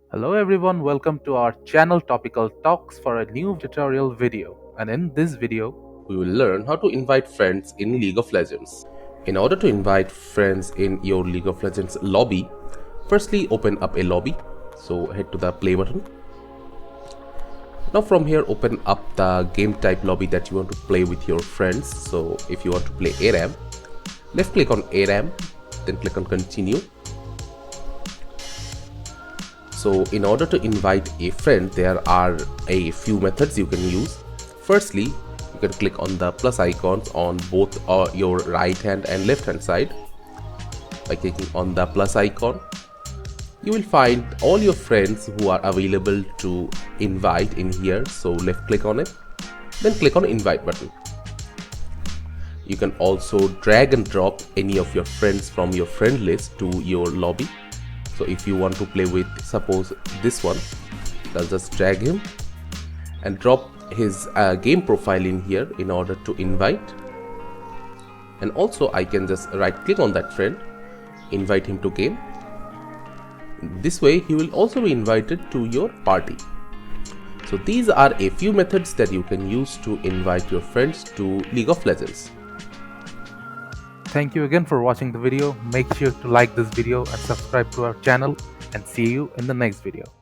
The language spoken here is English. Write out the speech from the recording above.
Hello everyone, welcome to our channel Topical Talks for a new tutorial video. And in this video, we will learn how to invite friends in League of Legends. In order to invite friends in your League of Legends lobby, firstly open up a lobby. So head to the play button. Now from here open up the game type lobby that you want to play with your friends. So if you want to play ARAM, left click on ARAM, then click on continue. So in order to invite a friend, there are a few methods you can use. Firstly, you can click on the plus icons on both your right hand and left hand side. By clicking on the plus icon, you will find all your friends who are available to invite in here. So left click on it, then click on invite button. You can also drag and drop any of your friends from your friend list to your lobby. So if you want to play with, suppose this one, I'll just drag him and drop his game profile in here in order to invite. And also I can just right click on that friend, invite him to game. This way he will also be invited to your party. So these are a few methods that you can use to invite your friends to League of Legends. thank you again for watching the video. Make sure to like this video and subscribe to our channel, and see you in the next video.